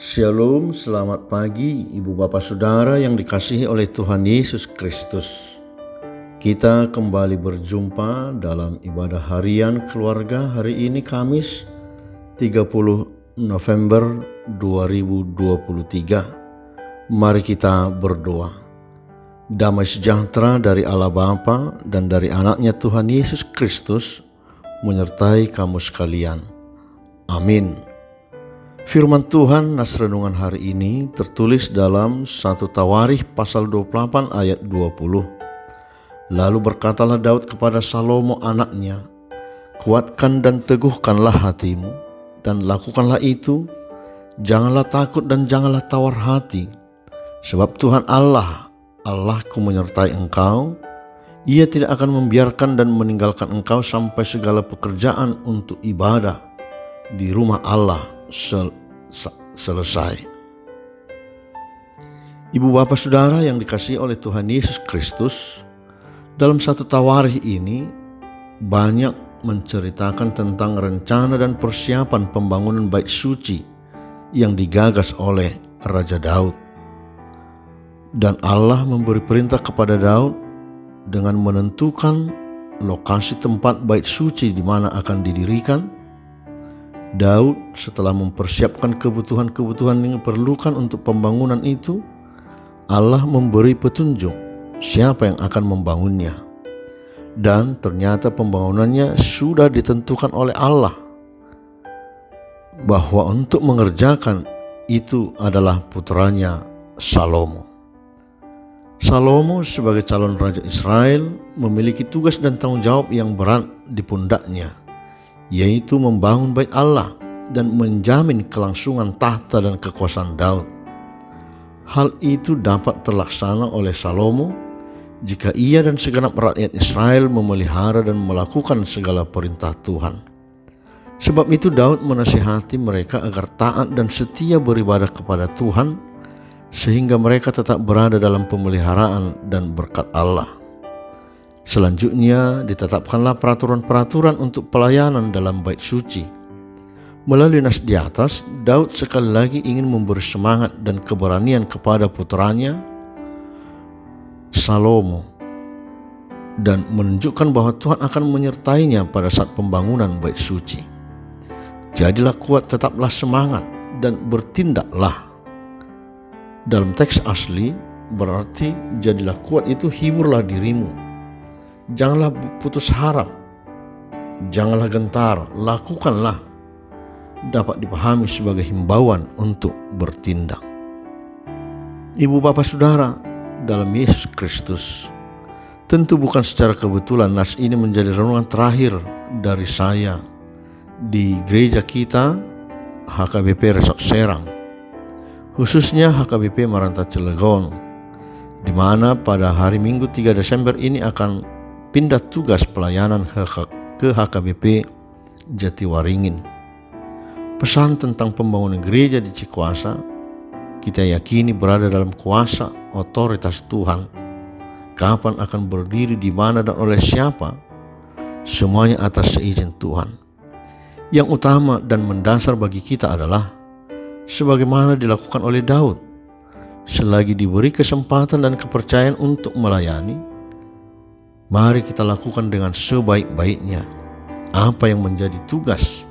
Shalom, selamat pagi Ibu Bapak Saudara yang dikasihi oleh Tuhan Yesus Kristus. Kita kembali berjumpa dalam ibadah harian keluarga hari ini Kamis 30 November 2023. Mari kita berdoa. Damai sejahtera dari Allah Bapa dan dari anaknya Tuhan Yesus Kristus menyertai kamu sekalian. Amin. Firman Tuhan nas renungan hari ini tertulis dalam 1 Tawarikh pasal 28 ayat 20. Lalu berkatalah Daud kepada Salomo anaknya, kuatkan dan teguhkanlah hatimu, dan lakukanlah itu, janganlah takut dan janganlah tawar hati, sebab Tuhan Allahku menyertai engkau. Ia tidak akan membiarkan dan meninggalkan engkau sampai segala pekerjaan untuk ibadah di rumah Allah selesai. Ibu bapak saudara yang dikasihi oleh Tuhan Yesus Kristus, dalam 1 Tawarikh ini banyak menceritakan tentang rencana dan persiapan pembangunan bait suci yang digagas oleh Raja Daud. Dan Allah memberi perintah kepada Daud dengan menentukan lokasi tempat bait suci di mana akan didirikan. Daud setelah mempersiapkan kebutuhan-kebutuhan yang diperlukan untuk pembangunan itu, Allah memberi petunjuk siapa yang akan membangunnya. Dan ternyata pembangunannya sudah ditentukan oleh Allah, bahwa untuk mengerjakan itu adalah putranya Salomo. Salomo sebagai calon raja Israel memiliki tugas dan tanggung jawab yang berat di pundaknya, yaitu membangun bait Allah dan menjamin kelangsungan tahta dan kekuasaan Daud. Hal itu dapat terlaksana oleh Salomo jika ia dan segenap rakyat Israel memelihara dan melakukan segala perintah Tuhan. Sebab itu Daud menasihati mereka agar taat dan setia beribadah kepada Tuhan, sehingga mereka tetap berada dalam pemeliharaan dan berkat Allah. Selanjutnya ditetapkanlah peraturan-peraturan untuk pelayanan dalam bait suci. Melalui nas di atas, Daud sekali lagi ingin memberi semangat dan keberanian kepada putranya Salomo dan menunjukkan bahwa Tuhan akan menyertainya pada saat pembangunan bait suci. Jadilah kuat, tetaplah semangat, dan bertindaklah. Dalam teks asli berarti jadilah kuat itu hiburlah dirimu. Janganlah putus harap, janganlah gentar, lakukanlah, dapat dipahami sebagai himbauan untuk bertindak. Ibu bapak saudara dalam Yesus Kristus, tentu bukan secara kebetulan nas ini menjadi renungan terakhir dari saya di gereja kita HKBP Resort Serang, khususnya HKBP Maranta Cilegon, di mana pada hari Minggu 3 Desember ini akan pindah tugas pelayanan ke HKBP Jatiwaringin. Pesan tentang pembangunan gereja di Cikuasa kita yakini berada dalam kuasa otoritas Tuhan. Kapan akan berdiri, di mana dan oleh siapa, semuanya atas seizin Tuhan. Yang utama dan mendasar bagi kita adalah sebagaimana dilakukan oleh Daud. Selagi diberi kesempatan dan kepercayaan untuk melayani, mari kita lakukan dengan sebaik-baiknya apa yang menjadi tugas,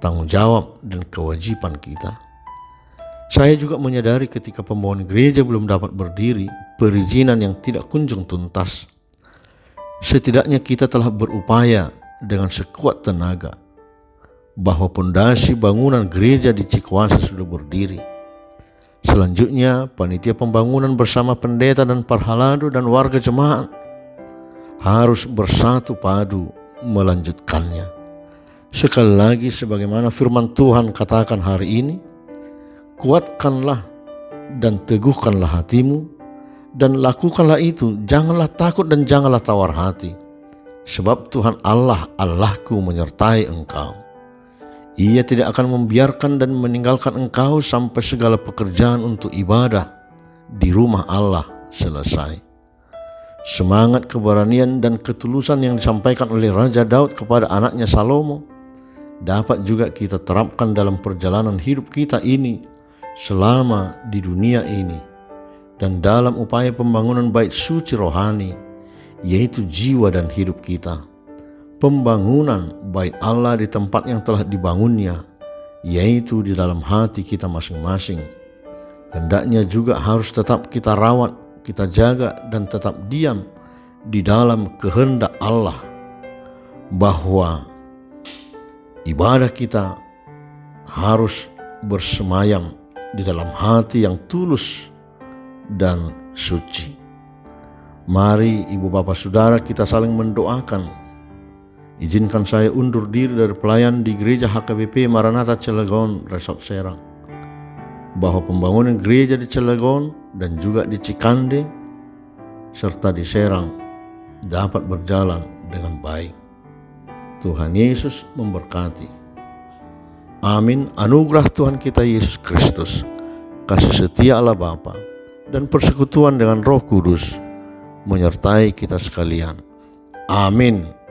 tanggung jawab, dan kewajiban kita. Saya juga menyadari ketika pembangunan gereja belum dapat berdiri, perizinan yang tidak kunjung tuntas. Setidaknya kita telah berupaya dengan sekuat tenaga bahwa pondasi bangunan gereja di Cikuasa sudah berdiri. Selanjutnya, panitia pembangunan bersama pendeta dan parhalado dan warga jemaat harus bersatu padu melanjutkannya. Sekali lagi, sebagaimana firman Tuhan katakan hari ini, kuatkanlah dan teguhkanlah hatimu, dan lakukanlah itu, janganlah takut dan janganlah tawar hati, sebab Tuhan Allahku menyertai engkau. Ia tidak akan membiarkan dan meninggalkan engkau sampai segala pekerjaan untuk ibadah di rumah Allah selesai. Semangat, keberanian, dan ketulusan yang disampaikan oleh Raja Daud kepada anaknya Salomo dapat juga kita terapkan dalam perjalanan hidup kita ini selama di dunia ini, dan dalam upaya pembangunan bait suci rohani, yaitu jiwa dan hidup kita. Pembangunan bait Allah di tempat yang telah dibangunnya, yaitu di dalam hati kita masing-masing, hendaknya juga harus tetap kita rawat, kita jaga, dan tetap diam di dalam kehendak Allah, bahwa ibadah kita harus bersemayam di dalam hati yang tulus dan suci. Mari ibu bapak saudara kita saling mendoakan. Izinkan saya undur diri dari pelayan di Gereja HKBP Maranatha Cilegon, Resort Serang, bahwa pembangunan gereja di Cilegon dan juga di Cikande serta di Serang dapat berjalan dengan baik. Tuhan Yesus memberkati. Amin. Anugerah Tuhan kita Yesus Kristus, kasih setia Allah Bapa, dan persekutuan dengan Roh Kudus menyertai kita sekalian. Amin.